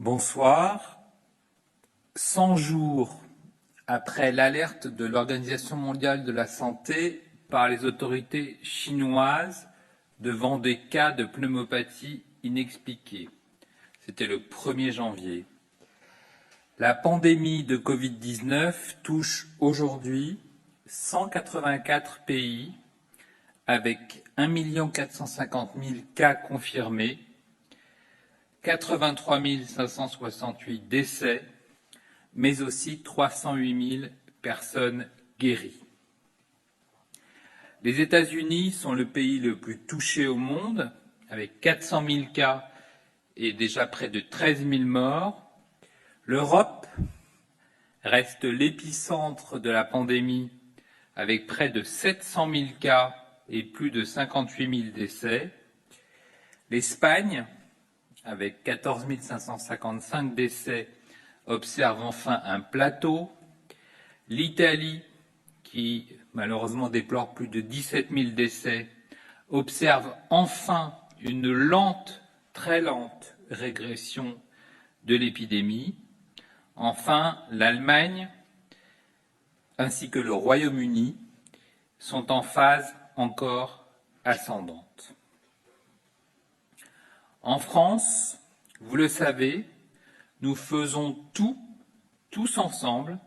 Bonsoir. 100 jours après l'alerte de l'Organisation mondiale de la santé par les autorités chinoises devant des cas de pneumopathie inexpliqués. C'était le 1er janvier. La pandémie de Covid-19 touche aujourd'hui 184 pays avec 1 450 000 cas confirmés, 83 568 décès, mais aussi 308 000 personnes guéries. Les États-Unis sont le pays le plus touché au monde, avec 400 000 cas et déjà près de 13 000 morts. L'Europe reste l'épicentre de la pandémie, avec près de 700 000 cas et plus de 58 000 décès. L'Espagne, avec 14 555 décès, observe enfin un plateau. L'Italie, qui malheureusement déplore plus de 17 000 décès, observe enfin une lente, très lente régression de l'épidémie. Enfin, l'Allemagne ainsi que le Royaume-Uni sont en phase encore ascendante. En France, vous le savez, nous faisons tout, tous ensemble,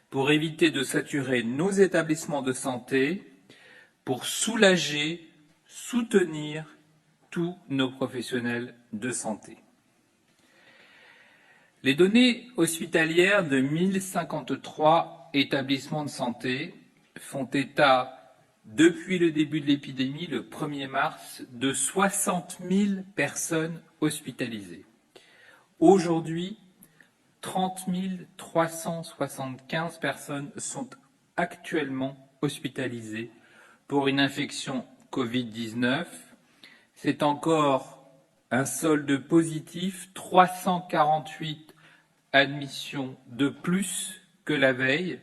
pour éviter de saturer nos établissements de santé, pour soulager, soutenir tous nos professionnels de santé. Les données hospitalières de 1053 établissements de santé font état, depuis le début de l'épidémie, le 1er mars, de 60 000 personnes hospitalisées. Aujourd'hui, 30 375 personnes sont actuellement hospitalisées pour une infection Covid-19. C'est encore un solde positif, 348 admissions de plus que la veille,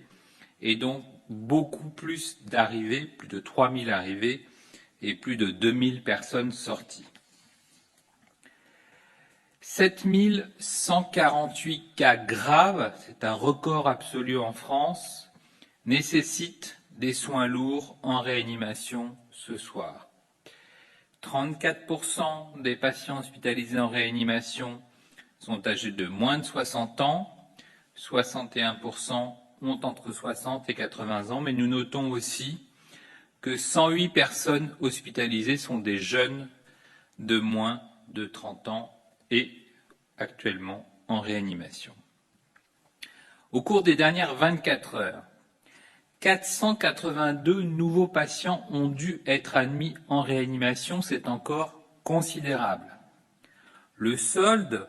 et donc beaucoup plus d'arrivées, plus de 3000 arrivées et plus de 2000 personnes sorties. 7 148 cas graves, c'est un record absolu en France, nécessitent des soins lourds en réanimation ce soir. 34% des patients hospitalisés en réanimation sont âgés de moins de 60 ans, 61% ont entre 60 et 80 ans, mais nous notons aussi que 108 personnes hospitalisées sont des jeunes de moins de 30 ans et actuellement en réanimation. Au cours des dernières 24 heures, 482 nouveaux patients ont dû être admis en réanimation, c'est encore considérable. Le solde,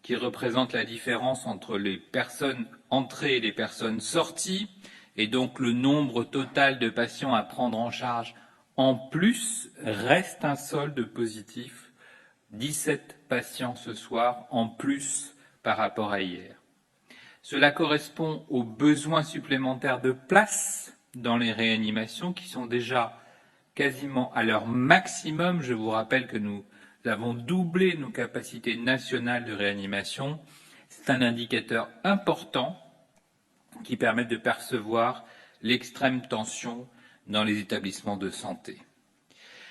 qui représente la différence entre les personnes entrées et les personnes sorties, et donc le nombre total de patients à prendre en charge en plus, reste un solde positif. 17 patients ce soir en plus par rapport à hier. Cela correspond aux besoins supplémentaires de places dans les réanimations qui sont déjà quasiment à leur maximum. Je vous rappelle que nous avons doublé nos capacités nationales de réanimation. C'est un indicateur important qui permet de percevoir l'extrême tension dans les établissements de santé.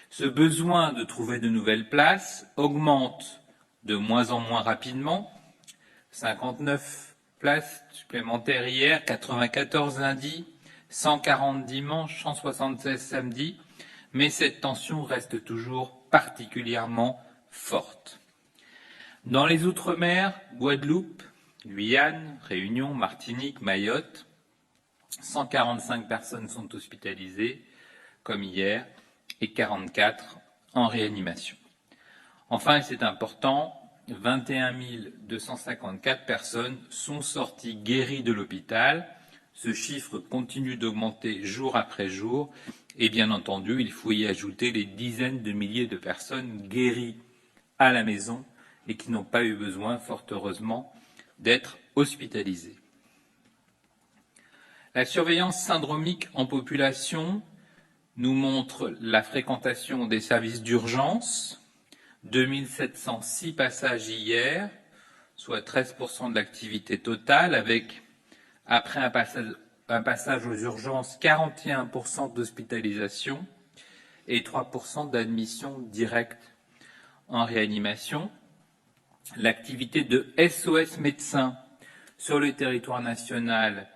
Ce besoin de trouver de nouvelles places augmente de moins en moins rapidement. 59 places supplémentaires hier, 94 lundi, 140 dimanche, 176 samedi, mais cette tension reste toujours particulièrement forte. Dans les Outre-mer, Guadeloupe, Guyane, Réunion, Martinique, Mayotte, 145 personnes sont hospitalisées, comme hier, et 44 en réanimation. Enfin, et c'est important, 21 254 personnes sont sorties guéries de l'hôpital. Ce chiffre continue d'augmenter jour après jour et bien entendu, il faut y ajouter les dizaines de milliers de personnes guéries à la maison et qui n'ont pas eu besoin, fort heureusement, d'être hospitalisées. La surveillance syndromique en population nous montre la fréquentation des services d'urgence, 2706 passages hier, soit 13% de l'activité totale, avec, après un passage aux urgences, 41% d'hospitalisation et 3% d'admission directe en réanimation. L'activité de SOS médecins sur le territoire national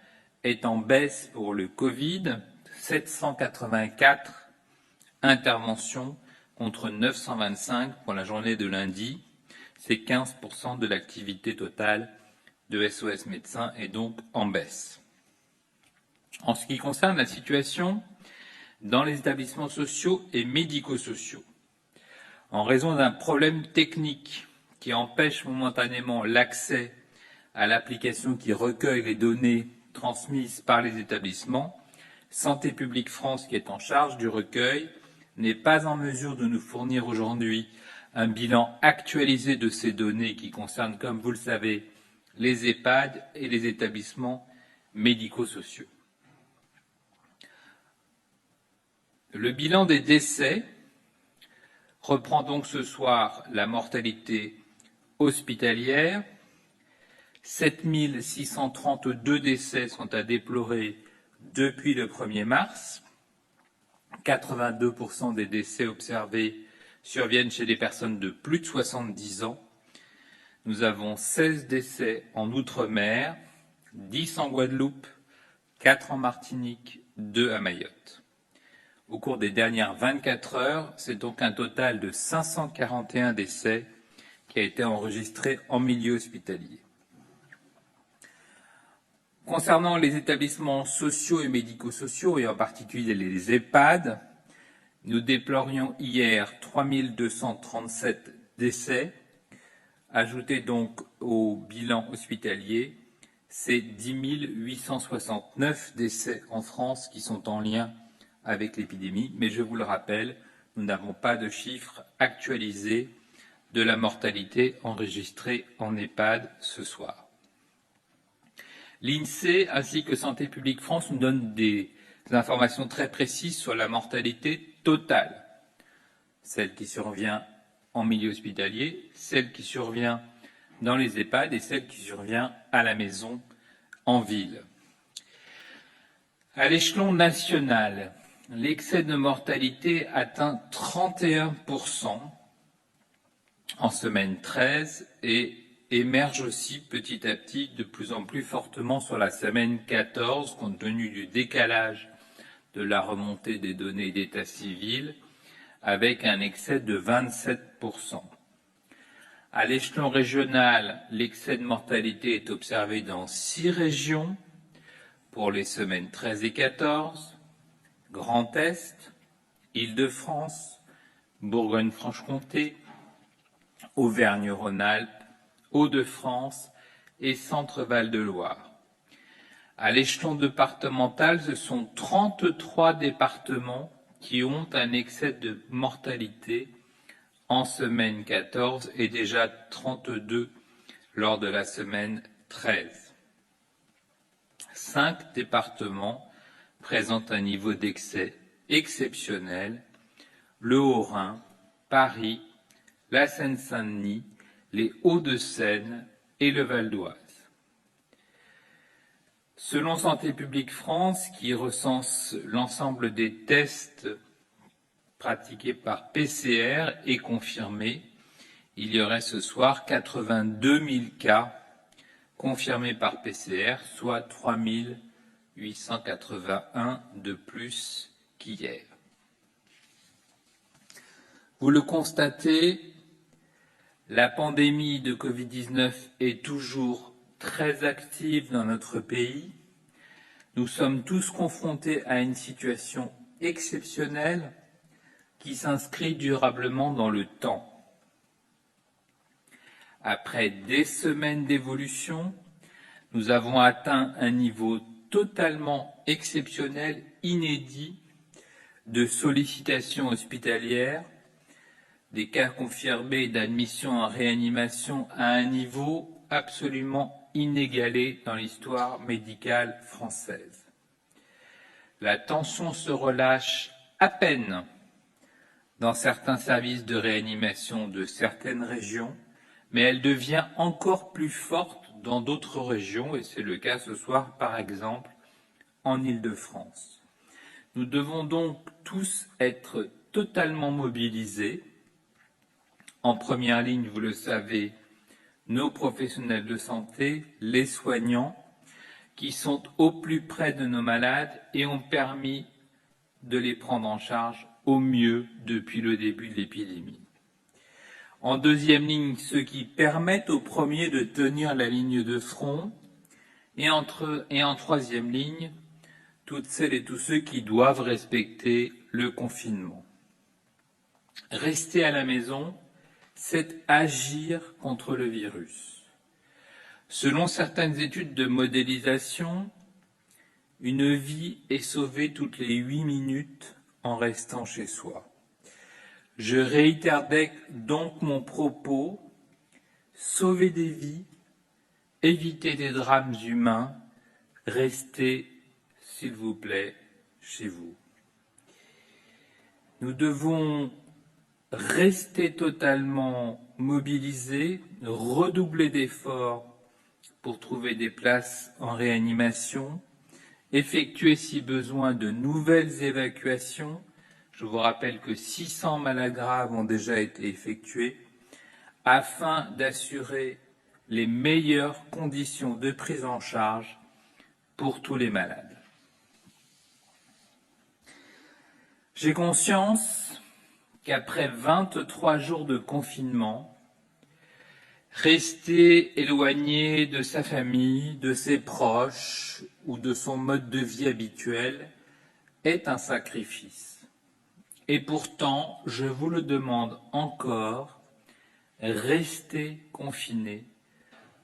est en baisse pour le Covid, 784 interventions contre 925 pour la journée de lundi. C'est 15% de l'activité totale de SOS médecins est donc en baisse. En ce qui concerne la situation dans les établissements sociaux et médico-sociaux, en raison d'un problème technique qui empêche momentanément l'accès à l'application qui recueille les données transmises par les établissements, Santé publique France, qui est en charge du recueil, n'est pas en mesure de nous fournir aujourd'hui un bilan actualisé de ces données qui concernent, comme vous le savez, les EHPAD et les établissements médico-sociaux. Le bilan des décès reprend donc ce soir la mortalité hospitalière. 7 632 décès sont à déplorer depuis le 1er mars. 82% des décès observés surviennent chez des personnes de plus de 70 ans. Nous avons 16 décès en Outre-mer, 10 en Guadeloupe, 4 en Martinique, 2 à Mayotte. Au cours des dernières 24 heures, c'est donc un total de 541 décès qui a été enregistré en milieu hospitalier. Concernant les établissements sociaux et médico-sociaux, et en particulier les EHPAD, nous déplorions hier 3237 décès. Ajoutés donc au bilan hospitalier, c'est 10 869 décès en France qui sont en lien avec l'épidémie. Mais je vous le rappelle, nous n'avons pas de chiffres actualisés de la mortalité enregistrée en EHPAD ce soir. L'INSEE ainsi que Santé publique France nous donnent des informations très précises sur la mortalité totale, celle qui survient en milieu hospitalier, celle qui survient dans les EHPAD et celle qui survient à la maison en ville. À l'échelon national, l'excès de mortalité atteint 31% en semaine 13 et émerge aussi petit à petit de plus en plus fortement sur la semaine 14, compte tenu du décalage de la remontée des données d'état civil, avec un excès de 27%. À l'échelon régional, l'excès de mortalité est observé dans 6 régions pour les semaines 13 et 14, Grand Est, Île-de-France, Bourgogne-Franche-Comté, Auvergne-Rhône-Alpes, Hauts-de-France et Centre-Val de Loire. À l'échelon départemental, ce sont 33 départements qui ont un excès de mortalité en semaine 14 et déjà 32 lors de la semaine 13. 5 départements présentent un niveau d'excès exceptionnel: le Haut-Rhin, Paris, la Seine-Saint-Denis, les Hauts-de-Seine et le Val d'Oise. Selon Santé publique France, qui recense l'ensemble des tests pratiqués par PCR et confirmés, il y aurait ce soir 82 000 cas confirmés par PCR, soit 3 881 de plus qu'hier. Vous le constatez, la pandémie de Covid-19 est toujours très active dans notre pays. Nous sommes tous confrontés à une situation exceptionnelle qui s'inscrit durablement dans le temps. Après des semaines d'évolution, nous avons atteint un niveau totalement exceptionnel, inédit, de sollicitation hospitalière, des cas confirmés d'admission en réanimation à un niveau absolument inégalé dans l'histoire médicale française. La tension se relâche à peine dans certains services de réanimation de certaines régions, mais elle devient encore plus forte dans d'autres régions, et c'est le cas ce soir, par exemple, en Île-de-France. Nous devons donc tous être totalement mobilisés. En première ligne, vous le savez, nos professionnels de santé, les soignants, qui sont au plus près de nos malades et ont permis de les prendre en charge au mieux depuis le début de l'épidémie. En deuxième ligne, ceux qui permettent aux premiers de tenir la ligne de front. Et en troisième ligne, toutes celles et tous ceux qui doivent respecter le confinement. Rester à la maison, c'est agir contre le virus. Selon certaines études de modélisation, une vie est sauvée toutes les 8 minutes en restant chez soi. Je réitère donc mon propos, sauver des vies, éviter des drames humains, restez, s'il vous plaît, chez vous. Nous devons rester totalement mobilisés, redoubler d'efforts pour trouver des places en réanimation, effectuer si besoin de nouvelles évacuations. Je vous rappelle que 600 malades graves ont déjà été effectués afin d'assurer les meilleures conditions de prise en charge pour tous les malades. J'ai conscience qu'après 23 jours de confinement, rester éloigné de sa famille, de ses proches ou de son mode de vie habituel est un sacrifice. Et pourtant, je vous le demande encore, restez confinés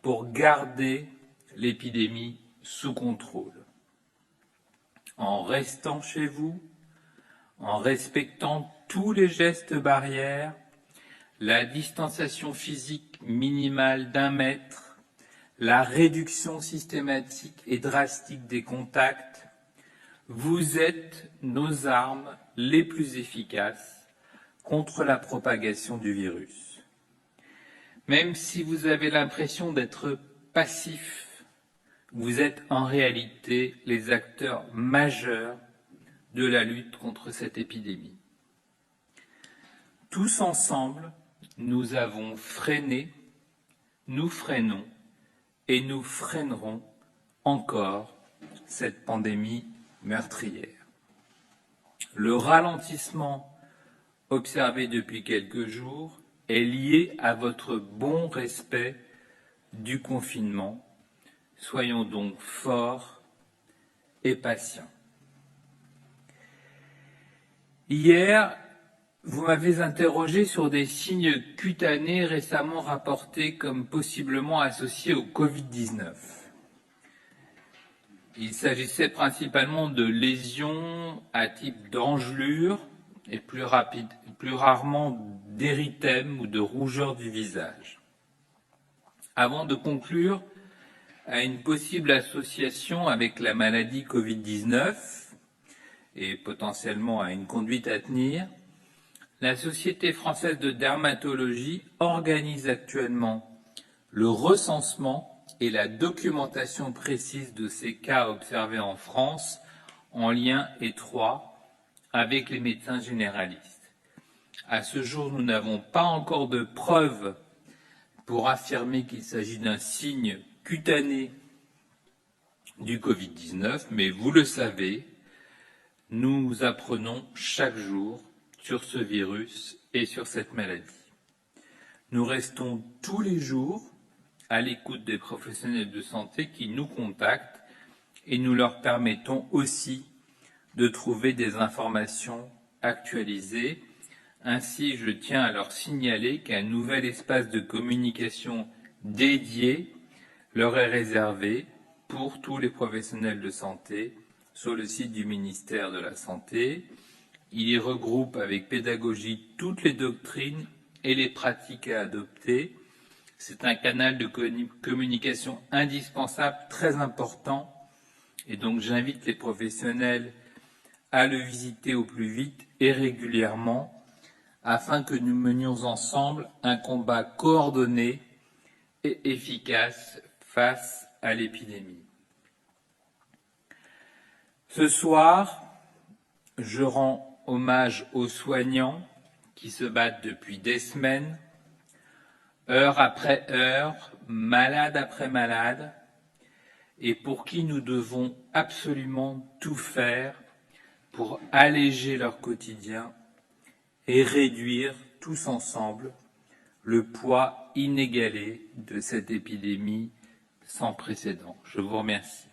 pour garder l'épidémie sous contrôle. En restant chez vous, en respectant tous les gestes barrières, la distanciation physique minimale d'1 mètre, la réduction systématique et drastique des contacts, vous êtes nos armes les plus efficaces contre la propagation du virus. Même si vous avez l'impression d'être passif, vous êtes en réalité les acteurs majeurs de la lutte contre cette épidémie. Tous ensemble, nous avons freiné, nous freinons et nous freinerons encore cette pandémie meurtrière. Le ralentissement observé depuis quelques jours est lié à votre bon respect du confinement. Soyons donc forts et patients. Hier, vous m'avez interrogé sur des signes cutanés récemment rapportés comme possiblement associés au Covid-19. Il s'agissait principalement de lésions à type d'engelure et plus rarement d'érythème ou de rougeur du visage. Avant de conclure à une possible association avec la maladie Covid-19 et potentiellement à une conduite à tenir, la Société française de dermatologie organise actuellement le recensement et la documentation précise de ces cas observés en France en lien étroit avec les médecins généralistes. À ce jour, nous n'avons pas encore de preuves pour affirmer qu'il s'agit d'un signe cutané du Covid-19, mais vous le savez, nous apprenons chaque jour sur ce virus et sur cette maladie. Nous restons tous les jours à l'écoute des professionnels de santé qui nous contactent et nous leur permettons aussi de trouver des informations actualisées. Ainsi, je tiens à leur signaler qu'un nouvel espace de communication dédié leur est réservé pour tous les professionnels de santé sur le site du ministère de la Santé. Il y regroupe avec pédagogie toutes les doctrines et les pratiques à adopter. C'est un canal de communication indispensable, très important, et donc j'invite les professionnels à le visiter au plus vite et régulièrement afin que nous menions ensemble un combat coordonné et efficace face à l'épidémie. Ce soir, je rends hommage aux soignants qui se battent depuis des semaines, heure après heure, malade après malade, et pour qui nous devons absolument tout faire pour alléger leur quotidien et réduire tous ensemble le poids inégalé de cette épidémie sans précédent. Je vous remercie.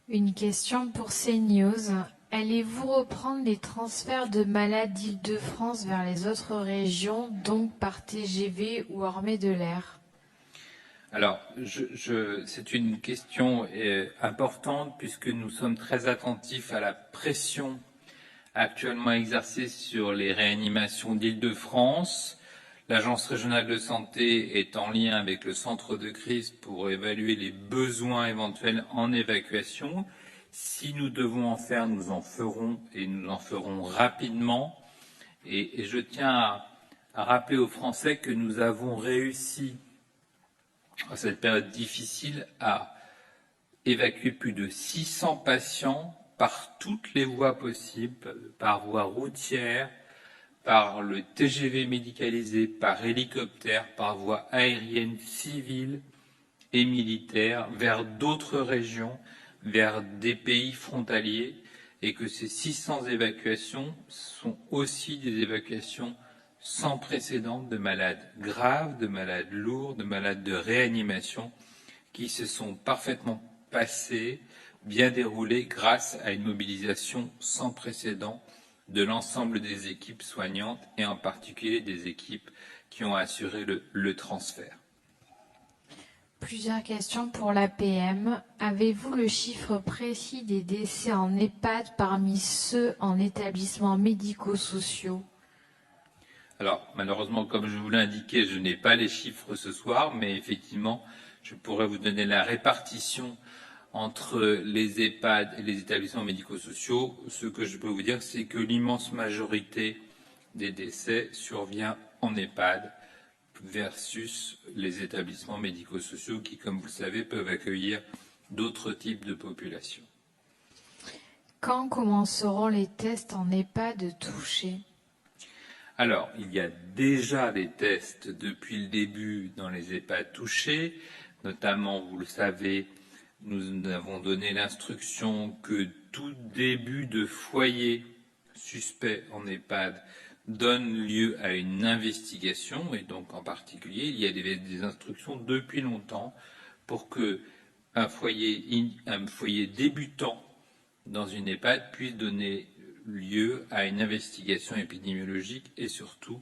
Une question pour CNews. Allez-vous reprendre les transferts de malades d'Île-de-France vers les autres régions, donc par TGV ou armée de l'air? Alors, c'est une question importante puisque nous sommes très attentifs à la pression actuellement exercée sur les réanimations d'Île-de-France. L'Agence régionale de santé est en lien avec le centre de crise pour évaluer les besoins éventuels en évacuation. Si nous devons en faire, nous en ferons et nous en ferons rapidement. Et je tiens à rappeler aux Français que nous avons réussi à cette période difficile à évacuer plus de 600 patients par toutes les voies possibles, par voie routière, par le TGV médicalisé, par hélicoptère, par voie aérienne civile et militaire, vers d'autres régions, vers des pays frontaliers, et que ces 600 évacuations sont aussi des évacuations sans précédent de malades graves, de malades lourds, de malades de réanimation, qui se sont parfaitement passées, bien déroulées grâce à une mobilisation sans précédent de l'ensemble des équipes soignantes et en particulier des équipes qui ont assuré le transfert. Plusieurs questions pour l'APM. Avez-vous le chiffre précis des décès en EHPAD parmi ceux en établissements médico-sociaux? Alors, malheureusement, comme je vous l'ai indiqué, je n'ai pas les chiffres ce soir, mais effectivement, je pourrais vous donner la répartition entre les EHPAD et les établissements médico-sociaux. Ce que je peux vous dire, c'est que l'immense majorité des décès survient en EHPAD versus les établissements médico-sociaux qui, comme vous le savez, peuvent accueillir d'autres types de populations. Quand commenceront les tests en EHPAD touchés? Alors, il y a déjà des tests depuis le début dans les EHPAD touchés, notamment, vous le savez, nous avons donné l'instruction que tout début de foyer suspect en EHPAD donne lieu à une investigation, et donc en particulier, il y a des instructions depuis longtemps pour que un foyer débutant dans une EHPAD puisse donner lieu à une investigation épidémiologique et surtout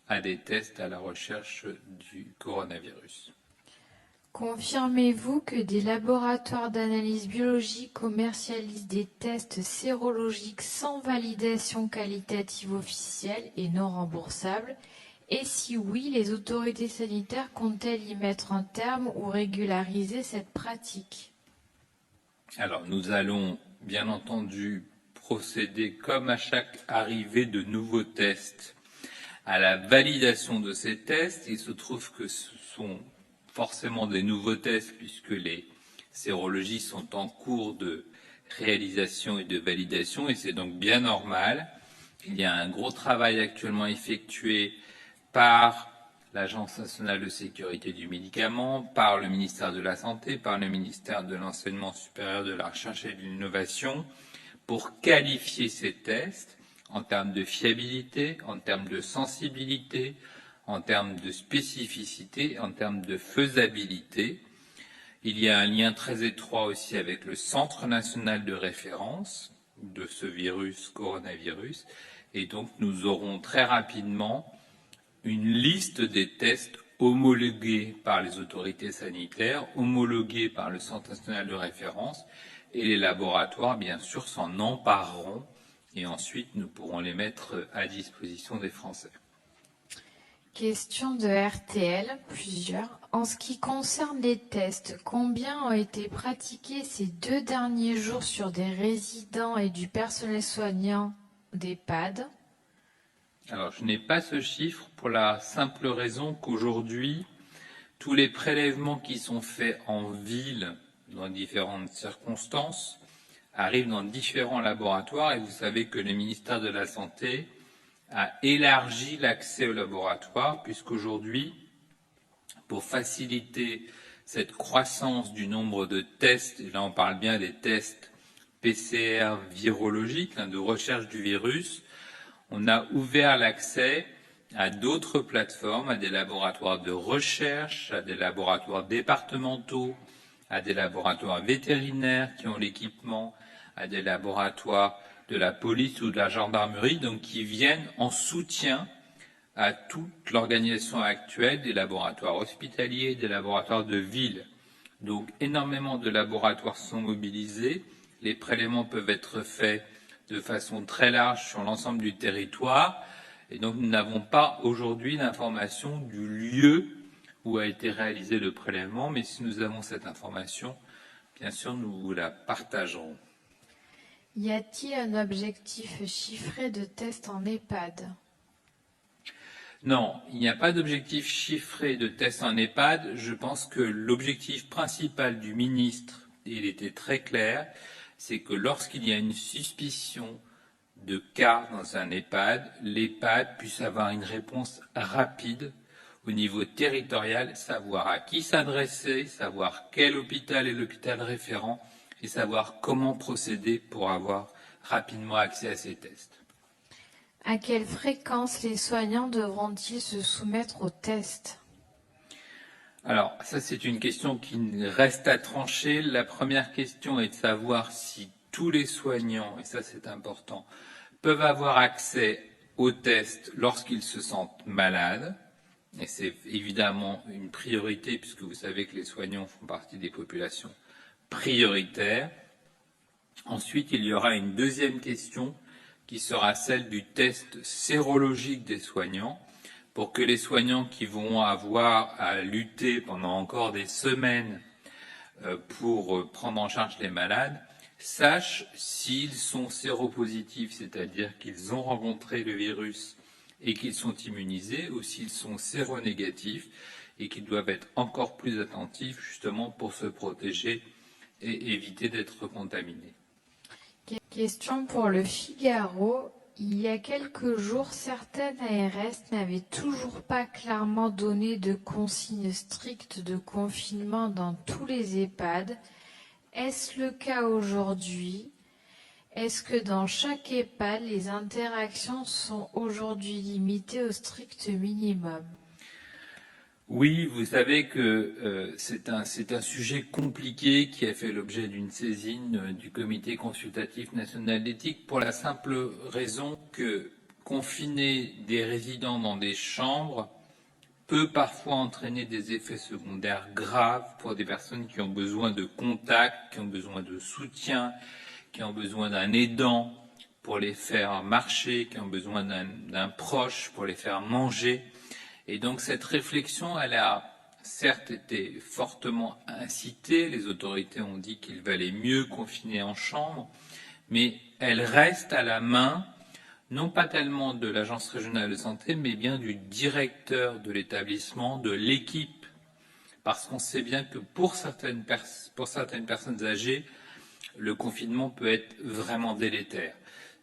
à des tests à la recherche du coronavirus. Confirmez-vous que des laboratoires d'analyse biologique commercialisent des tests sérologiques sans validation qualitative officielle et non remboursable? Et si oui, les autorités sanitaires comptent-elles y mettre un terme ou régulariser cette pratique? Alors, nous allons bien entendu procéder, comme à chaque arrivée de nouveaux tests, à la validation de ces tests. Il se trouve que ce sont forcément des nouveaux tests puisque les sérologies sont en cours de réalisation et de validation et c'est donc bien normal. Il y a un gros travail actuellement effectué par l'Agence nationale de sécurité du médicament, par le ministère de la Santé, par le ministère de l'Enseignement supérieur, de la Recherche et de l'Innovation pour qualifier ces tests en termes de fiabilité, en termes de sensibilité, en termes de spécificité, en termes de faisabilité. Il y a un lien très étroit aussi avec le Centre national de référence de ce virus, coronavirus, et donc nous aurons très rapidement une liste des tests homologués par les autorités sanitaires, homologués par le Centre national de référence, et les laboratoires, bien sûr, s'en empareront, et ensuite nous pourrons les mettre à disposition des Français. Question de RTL, plusieurs. En ce qui concerne les tests, combien ont été pratiqués ces 2 derniers jours sur des résidents et du personnel soignant d'EHPAD? Alors, je n'ai pas ce chiffre pour la simple raison qu'aujourd'hui, tous les prélèvements qui sont faits en ville, dans différentes circonstances, arrivent dans différents laboratoires et vous savez que le ministère de la Santé a élargi l'accès aux laboratoires puisqu'aujourd'hui, pour faciliter cette croissance du nombre de tests, et là on parle bien des tests PCR virologiques, de recherche du virus, on a ouvert l'accès à d'autres plateformes, à des laboratoires de recherche, à des laboratoires départementaux, à des laboratoires vétérinaires qui ont l'équipement, à des laboratoires de la police ou de la gendarmerie, donc qui viennent en soutien à toute l'organisation actuelle des laboratoires hospitaliers, des laboratoires de ville. Donc énormément de laboratoires sont mobilisés, les prélèvements peuvent être faits de façon très large sur l'ensemble du territoire, et donc nous n'avons pas aujourd'hui l'information du lieu où a été réalisé le prélèvement, mais si nous avons cette information, bien sûr nous vous la partagerons. Y a-t-il un objectif chiffré de tests en EHPAD? Non, il n'y a pas d'objectif chiffré de tests en EHPAD. Je pense que l'objectif principal du ministre, et il était très clair, c'est que lorsqu'il y a une suspicion de cas dans un EHPAD, l'EHPAD puisse avoir une réponse rapide au niveau territorial, savoir à qui s'adresser, savoir quel hôpital est l'hôpital référent et savoir comment procéder pour avoir rapidement accès à ces tests. À quelle fréquence les soignants devront-ils se soumettre aux tests? Alors, ça c'est une question qui reste à trancher. La première question est de savoir si tous les soignants, et ça c'est important, peuvent avoir accès aux tests lorsqu'ils se sentent malades. Et c'est évidemment une priorité puisque vous savez que les soignants font partie des populations prioritaires. Ensuite, il y aura une deuxième question qui sera celle du test sérologique des soignants, pour que les soignants qui vont avoir à lutter pendant encore des semaines pour prendre en charge les malades sachent s'ils sont séropositifs, c'est-à-dire qu'ils ont rencontré le virus et qu'ils sont immunisés, ou s'ils sont séronégatifs et qu'ils doivent être encore plus attentifs justement pour se protéger et éviter d'être contaminés. Question pour le Figaro. Il y a quelques jours, certaines ARS n'avaient toujours pas clairement donné de consignes strictes de confinement dans tous les EHPAD. Est-ce le cas aujourd'hui? Est-ce que dans chaque EHPAD, les interactions sont aujourd'hui limitées au strict minimum? Oui, vous savez que c'est un sujet compliqué qui a fait l'objet d'une saisine du Comité consultatif national d'éthique pour la simple raison que confiner des résidents dans des chambres peut parfois entraîner des effets secondaires graves pour des personnes qui ont besoin de contact, qui ont besoin de soutien, qui ont besoin d'un aidant pour les faire marcher, qui ont besoin d'un proche pour les faire manger. Et donc cette réflexion, elle a certes été fortement incitée, les autorités ont dit qu'il valait mieux confiner en chambre, mais elle reste à la main, non pas tellement de l'Agence régionale de santé, mais bien du directeur de l'établissement, de l'équipe, parce qu'on sait bien que pour certaines personnes âgées, le confinement peut être vraiment délétère.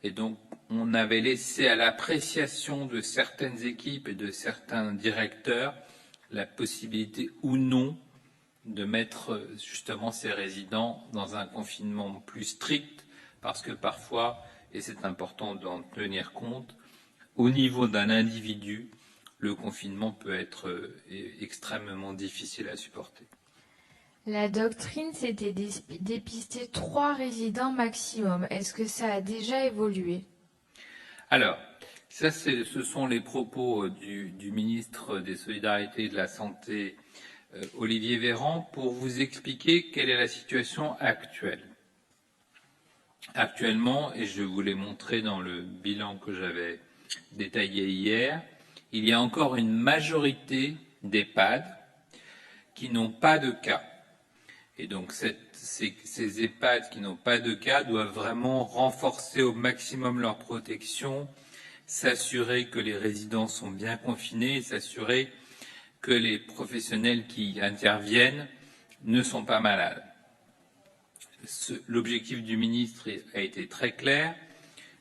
Et donc, on avait laissé à l'appréciation de certaines équipes et de certains directeurs la possibilité ou non de mettre justement ces résidents dans un confinement plus strict, parce que parfois, et c'est important d'en tenir compte, au niveau d'un individu, le confinement peut être extrêmement difficile à supporter. La doctrine, c'était dépister 3 résidents maximum. Est-ce que ça a déjà évolué? Alors, ça, ce sont les propos du ministre des Solidarités et de la Santé, Olivier Véran, pour vous expliquer quelle est la situation actuelle. Actuellement, et je vous l'ai montré dans le bilan que j'avais détaillé hier, il y a encore une majorité d'EHPAD qui n'ont pas de cas. Et donc ces EHPAD qui n'ont pas de cas doivent vraiment renforcer au maximum leur protection s'assurer que les résidents sont bien confinés, s'assurer que les professionnels qui interviennent ne sont pas malades. L'objectif du ministre a été très clair.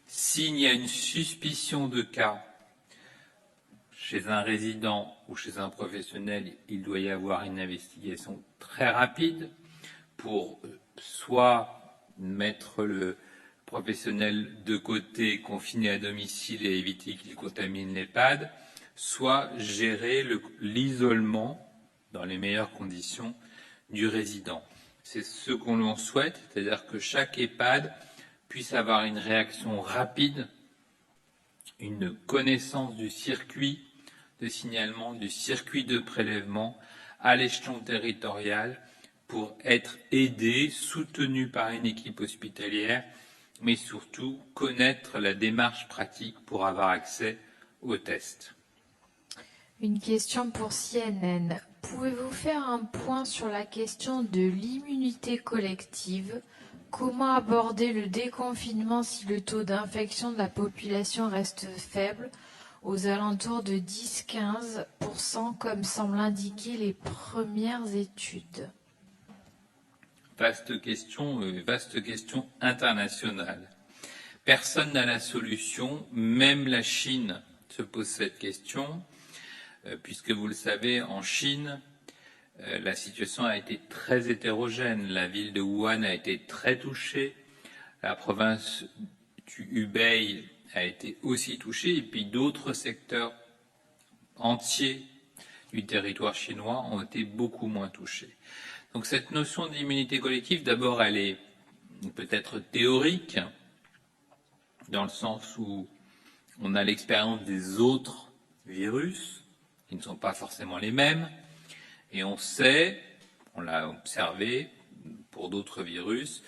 S'il y a une suspicion de cas chez un résident ou chez un professionnel, il doit y avoir une investigation très rapide pour soit mettre le professionnel de côté, confiné à domicile et éviter qu'il contamine l'EHPAD, soit gérer l'isolement dans les meilleures conditions du résident. C'est ce qu'on l'on souhaite, c'est-à-dire que chaque EHPAD puisse avoir une réaction rapide, une connaissance du circuit de signalement, du circuit de prélèvement à l'échelon territorial pour être aidé, soutenu par une équipe hospitalière, mais surtout connaître la démarche pratique pour avoir accès aux tests. Une question pour CNN. Pouvez-vous faire un point sur la question de l'immunité collective? Comment aborder le déconfinement si le taux d'infection de la population reste faible, aux alentours de 10-15%, comme semblent indiquer les premières études? Vaste question internationale. Personne n'a la solution, même la Chine se pose cette question, puisque vous le savez, en Chine, la situation a été très hétérogène. La ville de Wuhan a été très touchée, la province du Hubei a été aussi touchée, et puis d'autres secteurs entiers du territoire chinois ont été beaucoup moins touchés. Donc cette notion d'immunité collective, d'abord, elle est peut-être théorique, dans le sens où on a l'expérience des autres virus, qui ne sont pas forcément les mêmes, et on sait, on l'a observé pour d'autres virus,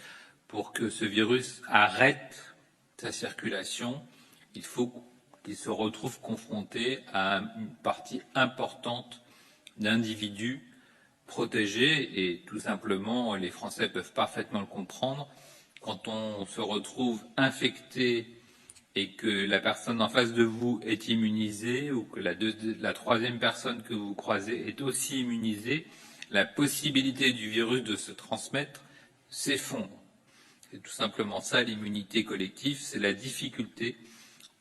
pour que ce virus arrête sa circulation, il faut qu'il se retrouve confronté à une partie importante d'individus protégés, et tout simplement, les Français peuvent parfaitement le comprendre, quand on se retrouve infecté et que la personne en face de vous est immunisée, ou que la troisième personne que vous croisez est aussi immunisée, la possibilité du virus de se transmettre s'effondre. C'est tout simplement ça l'immunité collective, c'est la difficulté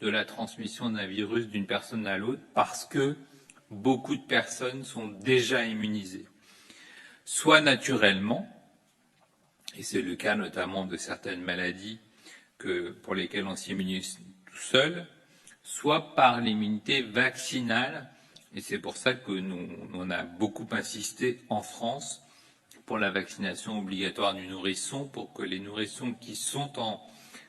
de la transmission d'un virus d'une personne à l'autre, parce que beaucoup de personnes sont déjà immunisées. Soit naturellement, et c'est le cas notamment de certaines maladies pour lesquelles on s'immunise tout seul, soit par l'immunité vaccinale, et c'est pour ça que on a beaucoup insisté en France pour la vaccination obligatoire du nourrisson, pour que les nourrissons qui sont en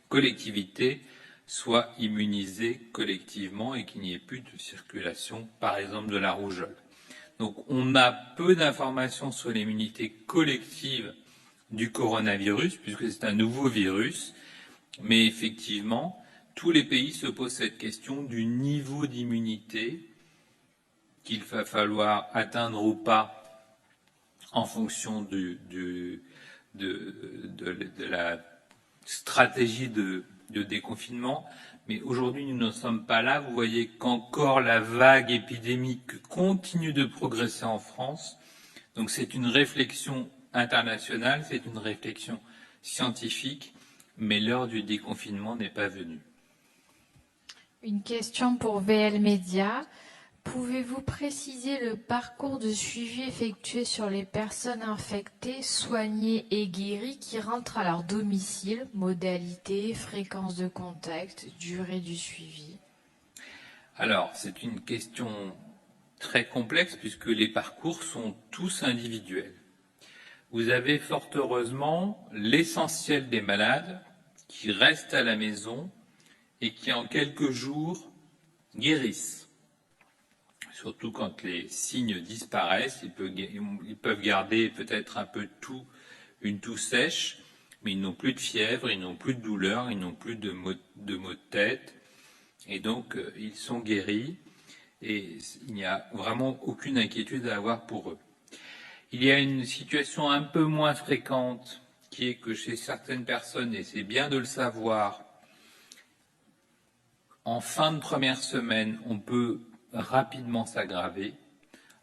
collectivité soient immunisés collectivement et qu'il n'y ait plus de circulation, par exemple, de la rougeole. Donc on a peu d'informations sur l'immunité collective du coronavirus, puisque c'est un nouveau virus, mais effectivement, tous les pays se posent cette question du niveau d'immunité qu'il va falloir atteindre ou pas en fonction de la stratégie de déconfinement. Mais aujourd'hui, nous n'en sommes pas là. Vous voyez qu'encore la vague épidémique continue de progresser en France. Donc c'est une réflexion internationale, c'est une réflexion scientifique, mais l'heure du déconfinement n'est pas venue. Une question pour VL Média. Pouvez-vous préciser le parcours de suivi effectué sur les personnes infectées, soignées et guéries qui rentrent à leur domicile, modalité, fréquence de contact, durée du suivi? Alors, c'est une question très complexe puisque les parcours sont tous individuels. Vous avez fort heureusement l'essentiel des malades qui restent à la maison et qui en quelques jours guérissent. Surtout quand les signes disparaissent, ils peuvent garder peut-être un peu de toux, une toux sèche, mais ils n'ont plus de fièvre, ils n'ont plus de douleur, ils n'ont plus de maux de tête, et donc ils sont guéris, et il n'y a vraiment aucune inquiétude à avoir pour eux. Il y a une situation un peu moins fréquente, qui est que chez certaines personnes, et c'est bien de le savoir, en fin de première semaine, on peut rapidement s'aggraver,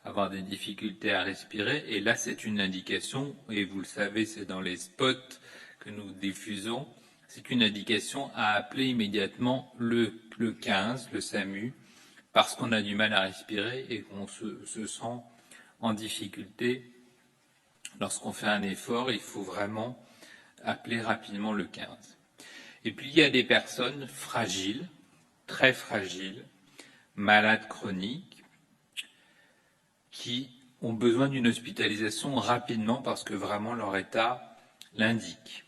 avoir des difficultés à respirer, et là c'est une indication, et vous le savez, c'est dans les spots que nous diffusons, c'est une indication à appeler immédiatement le 15, le SAMU, parce qu'on a du mal à respirer et qu'on se sent en difficulté. Lorsqu'on fait un effort, il faut vraiment appeler rapidement le 15. Et puis il y a des personnes fragiles, très fragiles, malades chroniques, qui ont besoin d'une hospitalisation rapidement parce que vraiment leur état l'indique.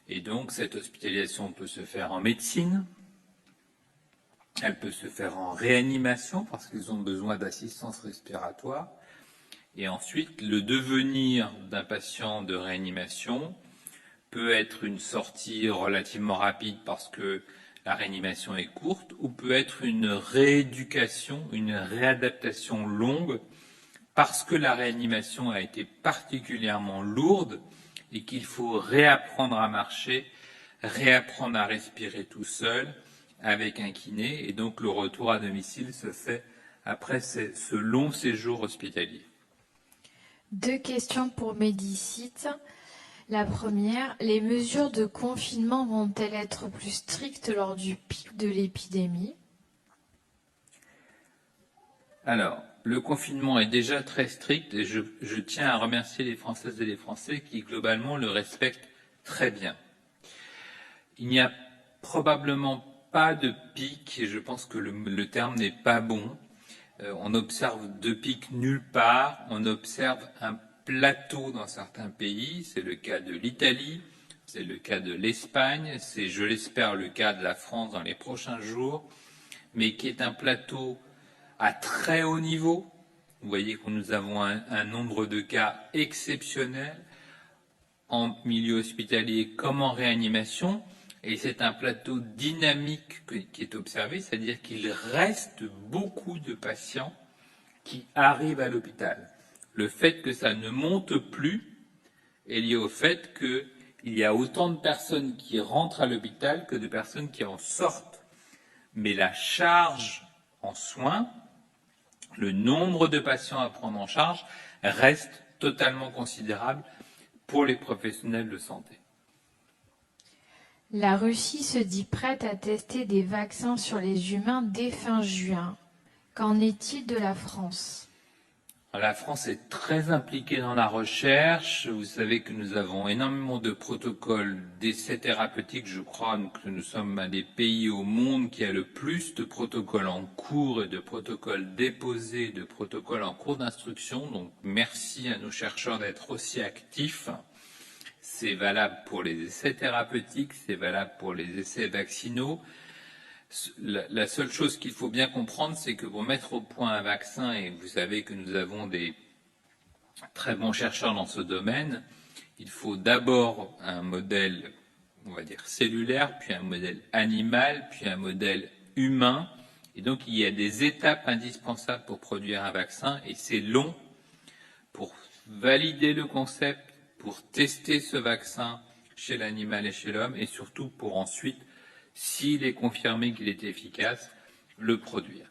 Et donc cette hospitalisation peut se faire en médecine, elle peut se faire en réanimation parce qu'ils ont besoin d'assistance respiratoire. Et ensuite, le devenir d'un patient de réanimation peut être une sortie relativement rapide parce que la réanimation est courte, ou peut être une rééducation, une réadaptation longue parce que la réanimation a été particulièrement lourde et qu'il faut réapprendre à marcher, réapprendre à respirer tout seul avec un kiné, et donc le retour à domicile se fait après ce long séjour hospitalier. 2 questions pour Médicite. La première, les mesures de confinement vont-elles être plus strictes lors du pic de l'épidémie? Alors, le confinement est déjà très strict et je tiens à remercier les Françaises et les Français qui, globalement, le respectent très bien. Il n'y a probablement pas de pic, et je pense que le terme n'est pas bon. On observe de pic nulle part, on observe un plateau dans certains pays, c'est le cas de l'Italie, c'est le cas de l'Espagne, c'est, je l'espère, le cas de la France dans les prochains jours, mais qui est un plateau à très haut niveau. Vous voyez que nous avons un nombre de cas exceptionnel en milieu hospitalier comme en réanimation, et c'est un plateau dynamique qui est observé, c'est-à-dire qu'il reste beaucoup de patients qui arrivent à l'hôpital. Le fait que ça ne monte plus est lié au fait qu'il y a autant de personnes qui rentrent à l'hôpital que de personnes qui en sortent. Mais la charge en soins, le nombre de patients à prendre en charge reste totalement considérable pour les professionnels de santé. La Russie se dit prête à tester des vaccins sur les humains dès fin juin. Qu'en est-il de la France? La France est très impliquée dans la recherche. Vous savez que nous avons énormément de protocoles d'essais thérapeutiques. Je crois que nous sommes un des pays au monde qui a le plus de protocoles en cours et de protocoles déposés, de protocoles en cours d'instruction. Donc merci à nos chercheurs d'être aussi actifs. C'est valable pour les essais thérapeutiques, c'est valable pour les essais vaccinaux. La seule chose qu'il faut bien comprendre, c'est que pour mettre au point un vaccin, et vous savez que nous avons des très bons chercheurs dans ce domaine, il faut d'abord un modèle, on va dire, cellulaire, puis un modèle animal, puis un modèle humain. Et donc il y a des étapes indispensables pour produire un vaccin, et c'est long pour valider le concept, pour tester ce vaccin chez l'animal et chez l'homme, et surtout pour ensuite, s'il est confirmé qu'il est efficace, le produire.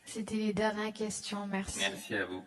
C'était les dernières questions. Merci. Merci à vous.